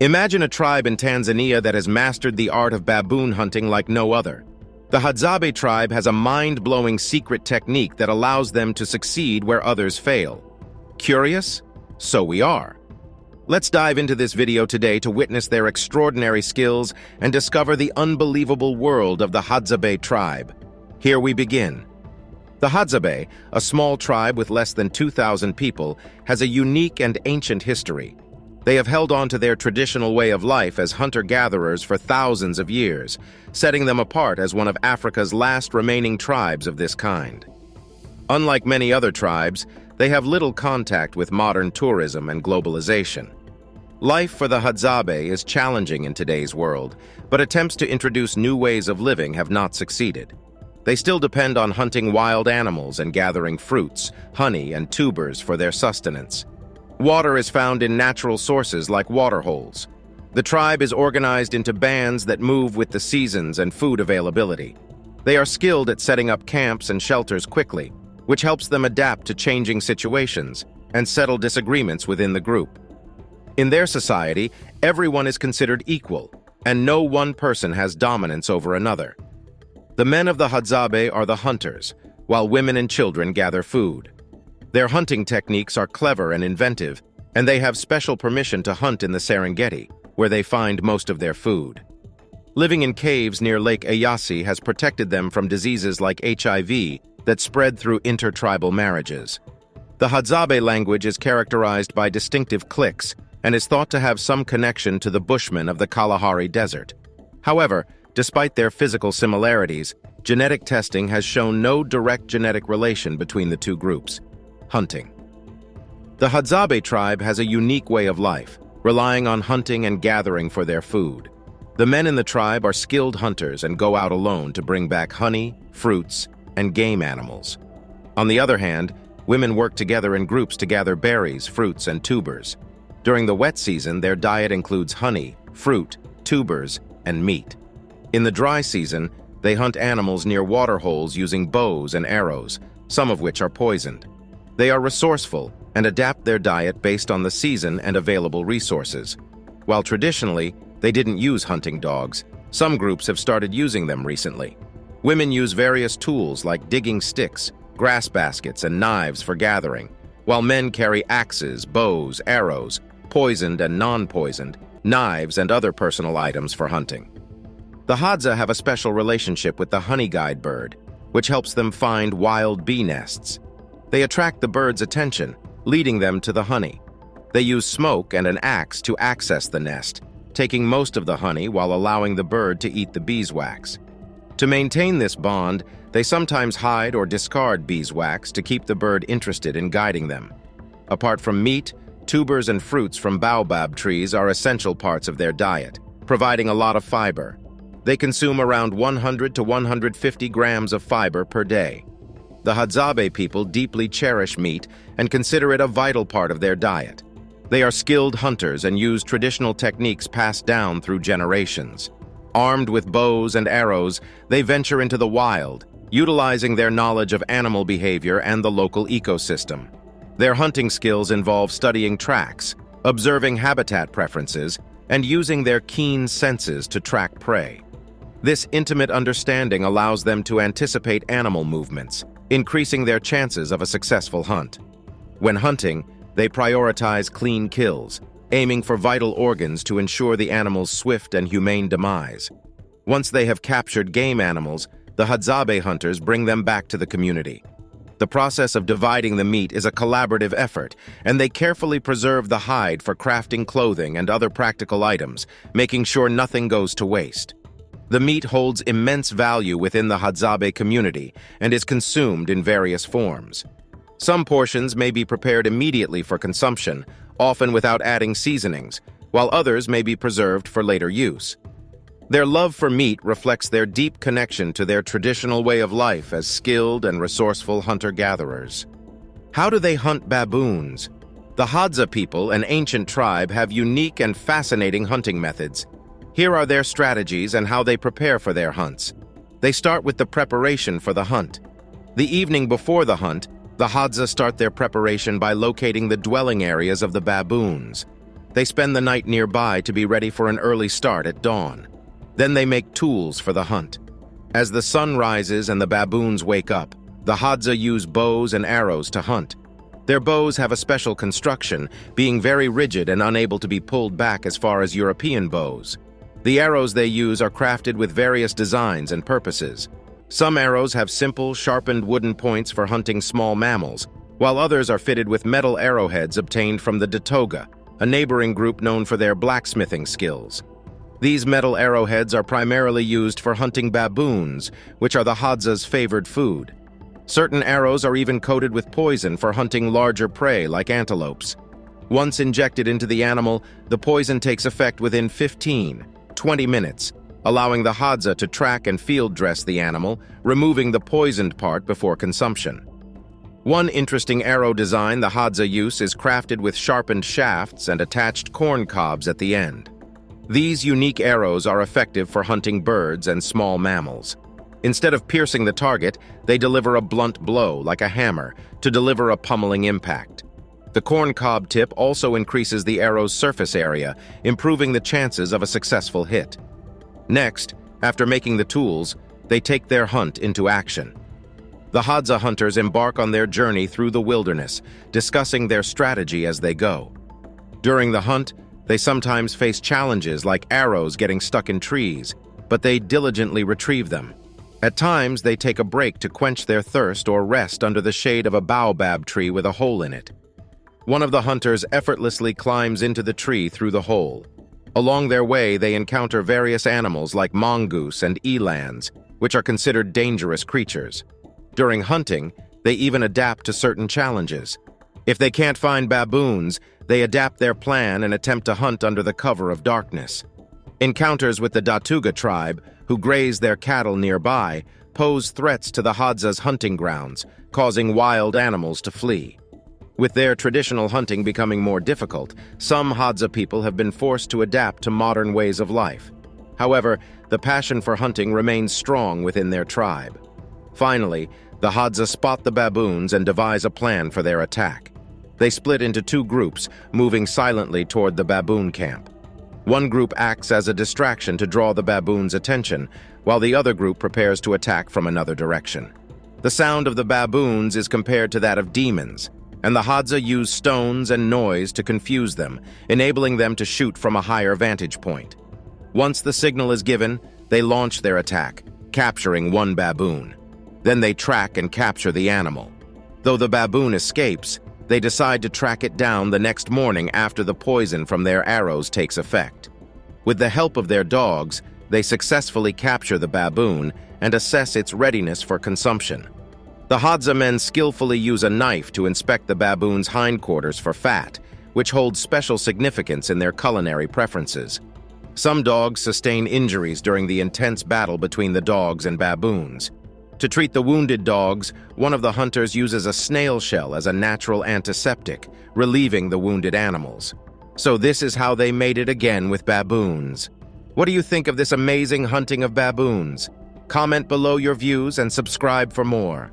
Imagine a tribe in Tanzania that has mastered the art of baboon hunting like no other. The Hadzabe tribe has a mind-blowing secret technique that allows them to succeed where others fail. Curious? So we are. Let's dive into this video today to witness their extraordinary skills and discover the unbelievable world of the Hadzabe tribe. Here we begin. The Hadzabe, a small tribe with less than 2,000 people, has a unique and ancient history. They have held on to their traditional way of life as hunter-gatherers for thousands of years, setting them apart as one of Africa's last remaining tribes of this kind. Unlike many other tribes, they have little contact with modern tourism and globalization. Life for the Hadzabe is challenging in today's world, but attempts to introduce new ways of living have not succeeded. They still depend on hunting wild animals and gathering fruits, honey, and tubers for their sustenance. Water is found in natural sources like waterholes. The tribe is organized into bands that move with the seasons and food availability. They are skilled at setting up camps and shelters quickly, which helps them adapt to changing situations and settle disagreements within the group. In their society, everyone is considered equal, and no one person has dominance over another. The men of the Hadzabe are the hunters, while women and children gather food. Their hunting techniques are clever and inventive, and they have special permission to hunt in the Serengeti, where they find most of their food. Living in caves near Lake Eyasi has protected them from diseases like HIV that spread through intertribal marriages. The Hadzabe language is characterized by distinctive clicks and is thought to have some connection to the Bushmen of the Kalahari Desert. However, despite their physical similarities, genetic testing has shown no direct genetic relation between the two groups. Hunting. The Hadzabe tribe has a unique way of life, relying on hunting and gathering for their food. The men in the tribe are skilled hunters and go out alone to bring back honey, fruits, and game animals. On the other hand, women work together in groups to gather berries, fruits, and tubers. During the wet season, their diet includes honey, fruit, tubers, and meat. In the dry season, they hunt animals near waterholes using bows and arrows, some of which are poisoned. They are resourceful and adapt their diet based on the season and available resources. While traditionally, they didn't use hunting dogs, some groups have started using them recently. Women use various tools like digging sticks, grass baskets, and knives for gathering, while men carry axes, bows, arrows, poisoned and non-poisoned, knives, and other personal items for hunting. The Hadza have a special relationship with the honey guide bird, which helps them find wild bee nests. They attract the bird's attention, leading them to the honey. They use smoke and an axe to access the nest, taking most of the honey while allowing the bird to eat the beeswax. To maintain this bond, they sometimes hide or discard beeswax to keep the bird interested in guiding them. Apart from meat, tubers and fruits from baobab trees are essential parts of their diet, providing a lot of fiber. They consume around 100 to 150 grams of fiber per day. The Hadzabe people deeply cherish meat and consider it a vital part of their diet. They are skilled hunters and use traditional techniques passed down through generations. Armed with bows and arrows, they venture into the wild, utilizing their knowledge of animal behavior and the local ecosystem. Their hunting skills involve studying tracks, observing habitat preferences, and using their keen senses to track prey. This intimate understanding allows them to anticipate animal movements, increasing their chances of a successful hunt. When hunting, they prioritize clean kills, aiming for vital organs to ensure the animal's swift and humane demise. Once they have captured game animals, the Hadzabe hunters bring them back to the community. The process of dividing the meat is a collaborative effort, and they carefully preserve the hide for crafting clothing and other practical items, making sure nothing goes to waste. The meat holds immense value within the Hadzabe community and is consumed in various forms. Some portions may be prepared immediately for consumption, often without adding seasonings, while others may be preserved for later use. Their love for meat reflects their deep connection to their traditional way of life as skilled and resourceful hunter-gatherers. How do they hunt baboons? The Hadza people, an ancient tribe, have unique and fascinating hunting methods. Here are their strategies and how they prepare for their hunts. They start with the preparation for the hunt. The evening before the hunt, the Hadza start their preparation by locating the dwelling areas of the baboons. They spend the night nearby to be ready for an early start at dawn. Then they make tools for the hunt. As the sun rises and the baboons wake up, the hadza use bows and arrows to hunt. Their bows have a special construction, being very rigid and unable to be pulled back as far as European bows. The arrows they use are crafted with various designs and purposes. Some arrows have simple, sharpened wooden points for hunting small mammals, while others are fitted with metal arrowheads obtained from the Datoga, a neighboring group known for their blacksmithing skills. These metal arrowheads are primarily used for hunting baboons, which are the hadza's favored food. Certain arrows are even coated with poison for hunting larger prey like antelopes. Once injected into the animal, the poison takes effect within 15-20 minutes, allowing the hadza to track and field dress the animal, removing the poisoned part before consumption. One interesting arrow design the hadza use is crafted with sharpened shafts and attached corn cobs at the end. These unique arrows are effective for hunting birds and small mammals. Instead of piercing the target, they deliver a blunt blow, like a hammer, to deliver a pummeling impact. The corn cob tip also increases the arrow's surface area, improving the chances of a successful hit. Next, after making the tools, they take their hunt into action. The hadza hunters embark on their journey through the wilderness, discussing their strategy as they go. During the hunt, they sometimes face challenges like arrows getting stuck in trees, but they diligently retrieve them. At times, they take a break to quench their thirst or rest under the shade of a baobab tree with a hole in it. One of the hunters effortlessly climbs into the tree through the hole. Along their way, they encounter various animals like mongoose and elands, which are considered dangerous creatures. During hunting, they even adapt to certain challenges. If they can't find baboons, they adapt their plan and attempt to hunt under the cover of darkness. Encounters with the Datuga tribe, who graze their cattle nearby, pose threats to the hadza's hunting grounds, causing wild animals to flee. With their traditional hunting becoming more difficult, some hadza people have been forced to adapt to modern ways of life. However, the passion for hunting remains strong within their tribe. Finally, the hadza spot the baboons and devise a plan for their attack. They split into two groups, moving silently toward the baboon camp. One group acts as a distraction to draw the baboons' attention, while the other group prepares to attack from another direction. The sound of the baboons is compared to that of demons, and the hadza use stones and noise to confuse them, enabling them to shoot from a higher vantage point. Once the signal is given, they launch their attack, capturing one baboon. Then they track and capture the animal. Though the baboon escapes, they decide to track it down the next morning after the poison from their arrows takes effect. With the help of their dogs, they successfully capture the baboon and assess its readiness for consumption. The hadza men skillfully use a knife to inspect the baboon's hindquarters for fat, which holds special significance in their culinary preferences. Some dogs sustain injuries during the intense battle between the dogs and baboons. To treat the wounded dogs, one of the hunters uses a snail shell as a natural antiseptic, relieving the wounded animals. So this is how they made it again with baboons. What do you think of this amazing hunting of baboons? Comment below your views and subscribe for more.